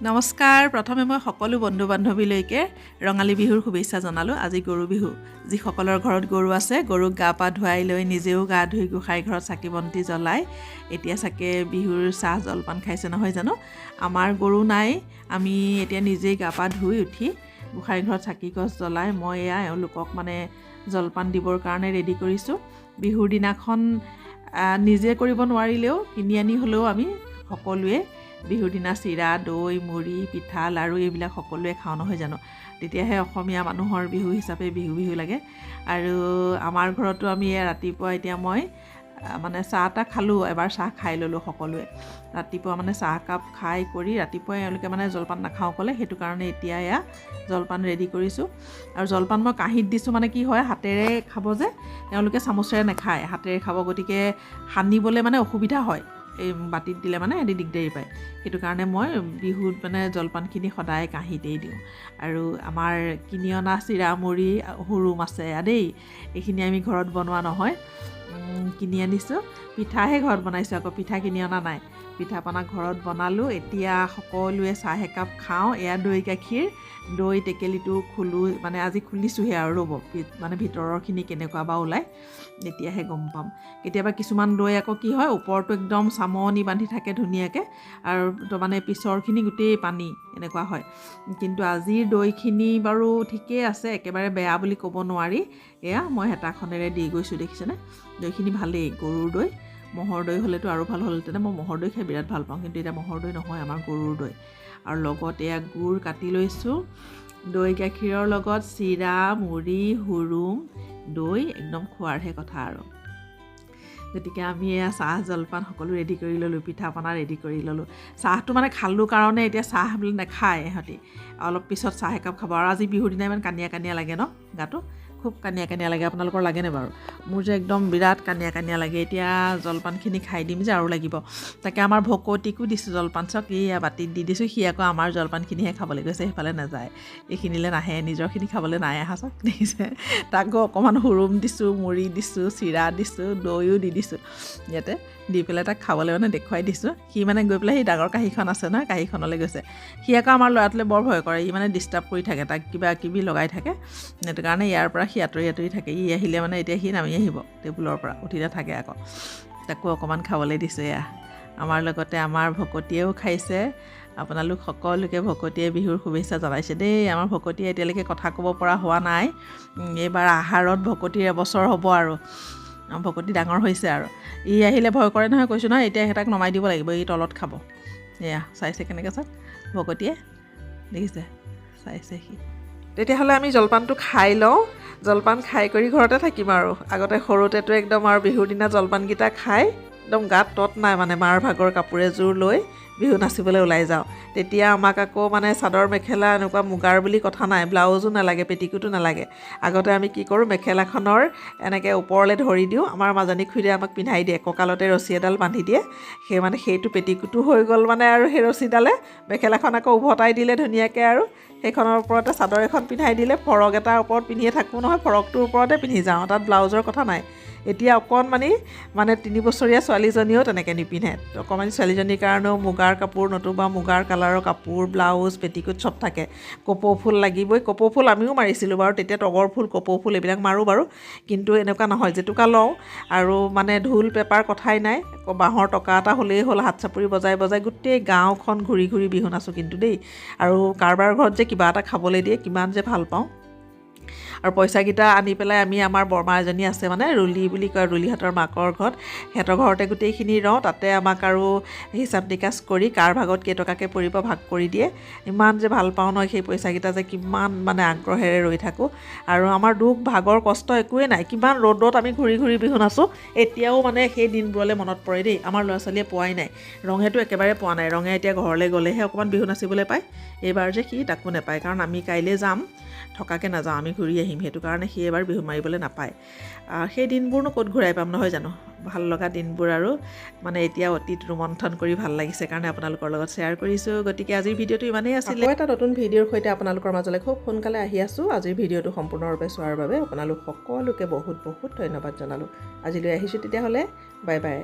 নমস্কাৰ। প্ৰথমে মই সকলো বন্ধু বান্ধৱীলৈকে ৰঙালী বিহুৰ শুভেচ্ছা জনালোঁ। আজি গৰু বিহু। যিসকলৰ ঘৰত গৰু আছে গৰুক গা পা ধুৱাই লৈ নিজেও গা ধুই গোসাঁই ঘৰত চাকি বন্তি জ্বলাই এতিয়া চাগে বিহুৰ চাহ জলপান খাইছে নহয় জানো। আমাৰ গৰু নাই, আমি এতিয়া নিজেই গা পা ধুই উঠি গোসাঁই ঘৰত চাকি গছ জ্বলাই মই এয়া এওঁলোকক মানে জলপান দিবৰ কাৰণে ৰেডি কৰিছোঁ। বিহুৰ দিনাখন নিজে কৰিব নোৱাৰিলেও কিনি আনি হ'লেও আমি সকলোৱে বিহুৰ দিনা চিৰা, দৈ, মুড়ি, পিঠা, লাড়ু এইবিলাক সকলোৱে খাওঁ নহয় জানো। তেতিয়াহে অসমীয়া মানুহৰ বিহু হিচাপে বিহু লাগে। আৰু আমাৰ ঘৰতো আমি ৰাতিপুৱা এতিয়া মই মানে চাহ তাহ খালোঁ, এবাৰ চাহ খাই ল'লোঁ সকলোৱে। ৰাতিপুৱা মানে চাহ কাপ খাই কৰি ৰাতিপুৱাই এওঁলোকে মানে জলপান নাখাওঁ ক'লে, সেইটো কাৰণে এতিয়া এয়া জলপান ৰেডি কৰিছোঁ। আৰু জলপান মই কাঁহীত দিছোঁ, মানে কি হয় হাতেৰে খাব যে, তেওঁলোকে চামুচেৰে নাখায়, হাতেৰে খাব, গতিকে সানিবলৈ মানে অসুবিধা হয়। এই বাতিত দিলে মানে এদি দিগদাৰি পায়। সেইটো কাৰণে মই বিহুত মানে জলপানখিনি সদায় কাঁহীতেই দিওঁ। আৰু আমাৰ কিনি অনা চিৰা, মুড়ি, হুৰুম আছে দেই, এইখিনি আমি ঘৰত বনোৱা নহয়, কিনি আনিছোঁ। পিঠাহে ঘৰত বনাইছোঁ, আকৌ পিঠা কিনি অনা নাই। পিঠা পনা ঘৰত বনালোঁ। এতিয়া সকলোৱে চাহ একাপ খাওঁ। এয়া দৈ গাখীৰ, দৈ টেকেলিটো খোলোঁ, মানে আজি খুলিছোঁহে আৰু ৰ'ব, মানে ভিতৰৰখিনি কেনেকুৱা বা ওলায় এতিয়াহে গম পাম। কেতিয়াবা কিছুমান দৈ আকৌ কি হয় ওপৰটো একদম চামনি বান্ধি থাকে ধুনীয়াকৈ, আৰু মানে পিছৰখিনি গোটেই পানী এনেকুৱা হয়। কিন্তু আজিৰ দৈখিনি বাৰু ঠিকেই আছে, একেবাৰে বেয়া বুলি ক'ব নোৱাৰি। এয়া মই হেতাখনেৰে দি গৈছোঁ, দেখিছেনে? দৈখিনি ভালেই, গৰুৰ দৈ। ম'হৰ দৈ হ'লেতো আৰু ভাল হ'লহেঁতেন। মই ম'হৰ দৈ খাই বিৰাট ভাল পাওঁ, কিন্তু এতিয়া ম'হৰ দৈ নহয়, আমাৰ গৰুৰ দৈ। আৰু লগত এয়া গুড় কাটি লৈছোঁ। দৈ গাখীৰৰ লগত চিৰা, মুড়ি, হুৰুম, দৈ একদম খোৱাৰহে কথা আৰু। গতিকে আমি এয়া চাহ জলপান সকলো ৰেডি কৰি ল'লোঁ, পিঠা পনা ৰেডি কৰি ল'লোঁ। চাহটো মানে খালোঁ কাৰণে এতিয়া চাহ বোলে নাখায় ইহঁতি, অলপ পিছত চাহ একাপ খাব। আৰু আজি বিহুৰ দিনা ইমান কানিয়া কানিয়া লাগে ন গাটো, খুব কানিয়া কানিয়া লাগে। আপোনালোকৰ লাগেনে বাৰু? মোৰ যে একদম বিৰাট কানিয়া কানিয়া লাগে। এতিয়া জলপানখিনি খাই দিম যে আৰু লাগিব। তাকে আমাৰ ভকতিকো দিছোঁ জলপান, চাওক এয়া বাতিত দি দিছোঁ। সি আকৌ আমাৰ জলপানখিনিহে খাবলৈ গৈছে, সেইফালে নাযায়, এইখিনিলৈ নাহে, নিজৰখিনি খাবলৈ নাই আহা, চাওক দেখিছে। তাকো অকণমান হুৰুম দিছোঁ, মুড়ি দিছোঁ, চিৰা দিছোঁ, দৈও দি দিছোঁ ইয়াতে, দি পেলাই তাক খাবলৈ মানে দেখুৱাই দিছোঁ। সি মানে গৈ পেলাই সেই ডাঙৰ কাঁহীখন আছে নহয়, কাঁহীখনলৈ গৈছে। সি আকৌ আমাৰ ল'ৰাটোলৈ বৰ ভয় কৰে, ই মানে ডিষ্টাৰ্ব কৰি থাকে, তাক কিবা কিবি লগাই থাকে। সেইটো কাৰণে ইয়াৰ পৰা সি আঁতৰি আঁতৰি থাকে। ই আহিলে মানে এতিয়া সি নামি আহিব টেবুলৰ পৰা, উঠি নাথাকে আকৌ। তাকো অকণমান খাবলৈ দিছোঁ। এয়া আমাৰ লগতে আমাৰ ভকতীয়েও খাইছে। আপোনালোক সকলোকে ভকতীয়ে বিহুৰ শুভেচ্ছা জনাইছে দেই। আমাৰ ভকতীয়ে এতিয়ালৈকে কথা ক'ব পৰা হোৱা নাই। এইবাৰ আহাৰত ভকতীৰ এবছৰ হ'ব আৰু। ভকতী ডাঙৰ হৈছে আৰু। ই আহিলে ভয় কৰে নহয়, কৈছোঁ নহয়, এতিয়া সিহঁতক নমাই দিব লাগিব, ই তলত খাব। এয়া চাইছে কেনেকৈ, চাওক ভকতীয়ে, দেখিছে, চাইছে সি। তেতিয়াহ'লে আমি জলপানটো খাই লওঁ। জলপান খাই কৰি ঘৰতে থাকিম আৰু। আগতে সৰুতেতো একদম আৰু বিহুৰ দিনা জলপানকেইটা খাই একদম গাত তত নাই, মানে মাৰ ভাগৰ কাপোৰ এযোৰ লৈ বিহু নাচিবলৈ ওলাই যাওঁ। তেতিয়া আমাক আকৌ মানে চাদৰ মেখেলা এনেকুৱা মুগাৰ বুলি কথা নাই, ব্লাউজো নালাগে, পেটিকোটো নালাগে। আগতে আমি কি কৰোঁ, মেখেলাখনৰ এনেকৈ ওপৰলৈ ধৰি দিওঁ, আমাৰ মাজনী খুৰীয়ে আমাক পিন্ধাই দিয়ে, কঁকালতে ৰছী এডাল বান্ধি দিয়ে। সেই মানে সেইটো পেটিকোটো হৈ গ'ল মানে, আৰু সেই ৰছীডালে মেখেলাখন আকৌ উভতাই দিলে ধুনীয়াকৈ, আৰু সেইখনৰ ওপৰতে চাদৰ এখন পিন্ধাই দিলে, ফৰক এটাৰ ওপৰত পিন্ধিয়ে থাকোঁ নহয়, ফৰকটোৰ ওপৰতে পিন্ধি যাওঁ, তাত ব্লাউজৰ কথা নাই। এতিয়া অকণমানি মানে 3 বছৰীয়া ছোৱালীজনীয়েও তেনেকৈ নিপিন্ধে। অকণমানি ছোৱালীজনীৰ কাৰণেও মুগাৰ কাপোৰ, নতুবা মুগাৰ কালাৰৰ কাপোৰ, ব্লাউজ, পেটিকোট চব থাকে। কপৌ ফুল লাগিবই। কপৌ ফুল আমিও মাৰিছিলোঁ বাৰু, তেতিয়া তগৰ ফুল, কপৌ ফুল এইবিলাক মাৰোঁ বাৰু, কিন্তু এনেকুৱা নহয়, জেতুকা লওঁ। আৰু মানে ঢোল পেপাৰ কথাই নাই, বাঁহৰ টকা এটা হ'লেই হ'ল, হাত চাপৰি বজাই বজাই গোটেই গাঁওখন ঘূৰি ঘূৰি বিহু নাচোঁ কিন্তু দেই। আৰু কাৰোবাৰ ঘৰত যে কিবা এটা খাবলৈ দিয়ে, কিমান যে ভাল পাওঁ। আৰু পইচাকেইটা আনি পেলাই আমি, আমাৰ বৰমা এজনী আছে মানে, ৰুলি বুলি কয়, ৰুলিহঁতৰ মাকৰ ঘৰত, সিহঁতৰ ঘৰতে গোটেইখিনি ৰওঁ। তাতে আমাক আৰু হিচাপ নিকাচ কৰি কাৰ ভাগত কেইটকাকৈ পৰিব ভাগ কৰি দিয়ে। ইমান যে ভাল পাওঁ নহয়, সেই পইচাকেইটা যে কিমান মানে আগ্ৰহেৰে ৰৈ থাকোঁ। আৰু আমাৰ দুখ ভাগৰ কষ্ট একোৱেই নাই, কিমান ৰ'দত আমি ঘূৰি ঘূৰি বিহু নাচোঁ। এতিয়াও মানে সেই দিনবোৰলৈ মনত পৰে দেই। আমাৰ ল'ৰা ছোৱালীয়ে পোৱাই নাই, ৰঙেতো একেবাৰে পোৱা নাই। ৰঙে এতিয়া ঘৰলৈ গ'লেহে অকণমান বিহু নাচিবলৈ পায়। এইবাৰ যে সি তাকো নাপায়, কাৰণ আমি কাইলৈ যাম, থকাকৈ নাযাওঁ, আমি ঘূৰি আহিম। সেইটো কাৰণে সি এবাৰ বিহু মাৰিবলৈ নাপায়। সেই দিনবোৰনো ক'ত ঘূৰাই পাম নহয় জানো। ভাল লগা দিনবোৰ আৰু মানে এতিয়া অতীত ৰোমন্থন কৰি ভাল লাগিছে কাৰণে আপোনালোকৰ লগত শ্বেয়াৰ কৰিছোঁ। গতিকে আজিৰ ভিডিঅ'টো ইমানেই আছিলে। এটা নতুন ভিডিঅ'ৰ সৈতে আপোনালোকৰ মাজলৈ খুব সোনকালে আহি আছোঁ। আজিৰ ভিডিঅ'টো সম্পূৰ্ণৰূপে চোৱাৰ বাবে আপোনালোক সকলোকে বহুত বহুত ধন্যবাদ জনালোঁ। আজিলৈ আহিছোঁ তেতিয়াহ'লে, বাই বাই।